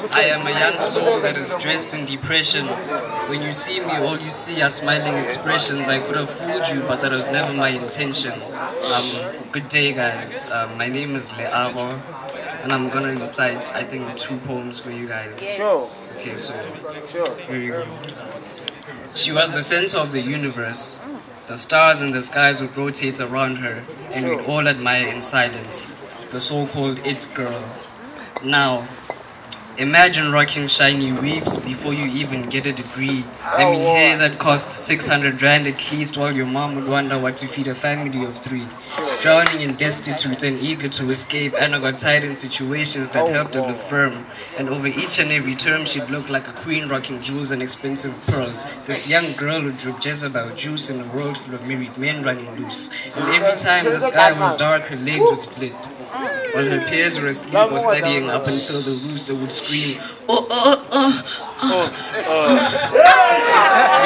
I am a young soul that is dressed in depression. When you see me, all you see are smiling expressions. I could have fooled you, but that was never my intention. Good day, guys. My name is Leago, and I'm gonna recite, I think, 2 poems for you guys. Sure. Okay, so here we go. She was the center of the universe. The stars in the skies would rotate around her, and we'd all admire in silence. The so-called it girl. Now, imagine rocking shiny weaves before you even get a degree. I mean, hair that costs 600 rand at least, while your mom would wonder what to feed a family of 3. Drowning in destitute and eager to escape, Anna got tied in situations that helped her live firm. And over each and every term, she'd look like a queen rocking jewels and expensive pearls. This young girl would drip Jezebel juice in a world full of married men running loose. And every time the sky was dark, her legs would split. While her peers were asleep or studying up until the rooster would scream, oh, oh, oh, oh. You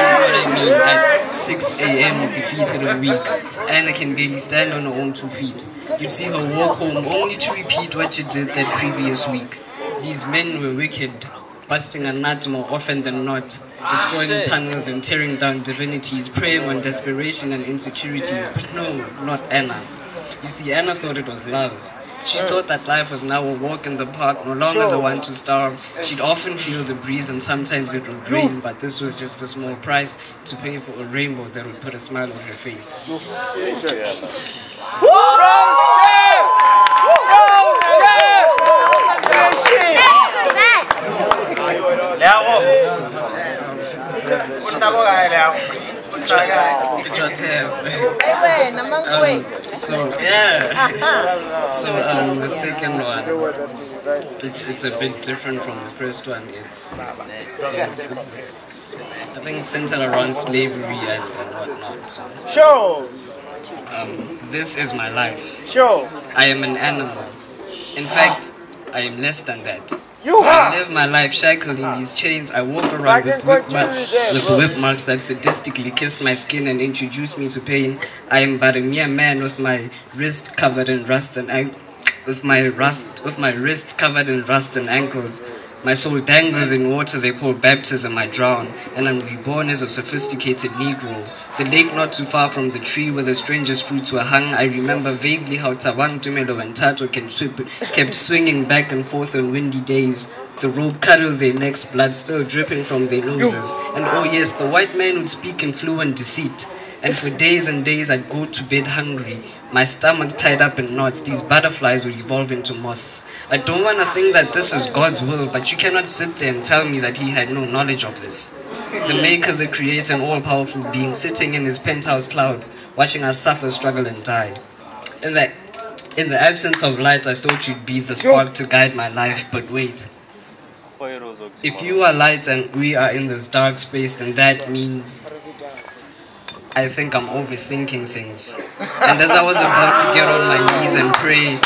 know what I mean? At 6 a.m. defeated and weak, Anna can barely stand on her own 2 feet. You'd see her walk home only to repeat what she did that previous week. These men were wicked, busting a nut more often than not, destroying tunnels and tearing down divinities, preying on desperation and insecurities. But no, not Anna. You see, Anna thought it was love. She thought that life was now a walk in the park, no longer the one to starve. She'd often feel the breeze and sometimes it would rain, but this was just a small price to pay for a rainbow that would put a smile on her face. The second one, it's a bit different from the first one. It's I think centered around slavery and whatnot. So, Sure. This is my life. Sure. I am an animal. In fact, I am less than that. You I live my life shackled in these chains. I walk around with whip marks that sadistically kiss my skin and introduce me to pain. I am but a mere man with my wrist covered in rust and with my wrist covered in rust and ankles. My soul dangles in water they call baptism. I drown, and I'm reborn as a sophisticated Negro. The lake not too far from the tree where the strangest fruits were hung. I remember vaguely how Tabang, Tumelo, and Tato kept swinging back and forth on windy days. The rope cuddled their necks, blood still dripping from their noses. And oh yes, the white man would speak in fluent deceit. And for days and days I'd go to bed hungry, my stomach tied up in knots. These butterflies would evolve into moths. I don't want to think that this is God's will, but you cannot sit there and tell me that he had no knowledge of this. The maker, the creator, an all-powerful being, sitting in his penthouse cloud, watching us suffer, struggle, and die. In the absence of light, I thought you'd be the spark to guide my life, but wait. If you are light and we are in this dark space, then that means I think I'm overthinking things. And as I was about to get on my knees and pray,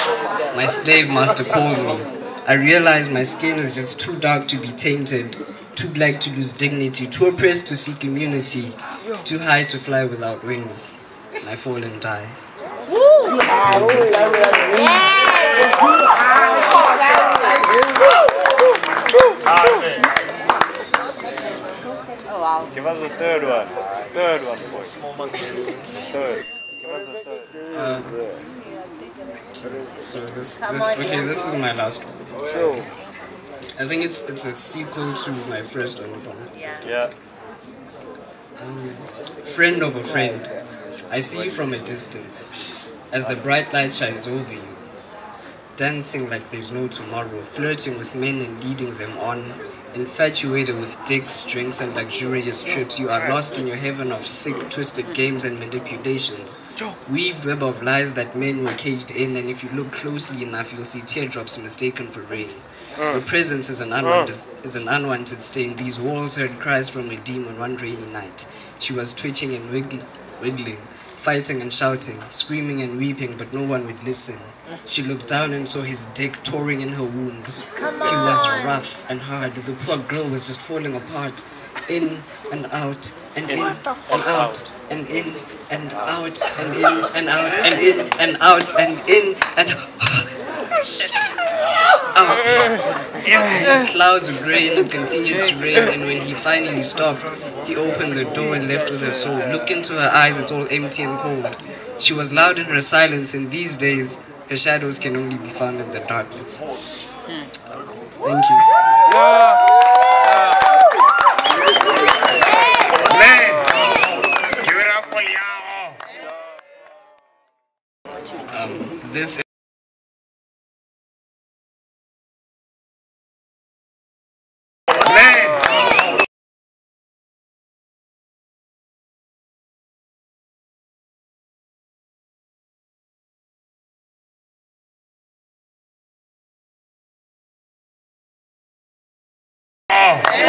my slave master called me. I realized my skin is just too dark to be tainted, too black to lose dignity, too oppressed to seek immunity, too high to fly without wings. And I fall and die. Give us the third one. Third one, boy. Third. Give us the third. So this is my last one. Sure. I think it's a sequel to my first one. Yeah. Friend of a friend, I see you from a distance, as the bright light shines over you, dancing like there's no tomorrow, flirting with men and leading them on, infatuated with dicks, drinks, and luxurious trips. You are lost in your heaven of sick, twisted games and manipulations, weaved web of lies that men were caged in, and if you look closely enough, you'll see teardrops mistaken for rain. Your presence is an unwanted stain. These walls heard cries from a demon one rainy night. She was twitching and wiggling, fighting and shouting, screaming and weeping, but no one would listen. She looked down and saw his dick touring in her wound. He was rough and hard. The poor girl was just falling apart. in and out, and in and out, and in and out, and in and out, and in and out, and in and out. These clouds would rain and continued to rain, and when he finally stopped, he opened the door and left with her soul. Look into her eyes, it's all empty and cold. She was loud in her silence, and these days, her shadows can only be found in the darkness. Thank you. Give it up for Leago. This Oh.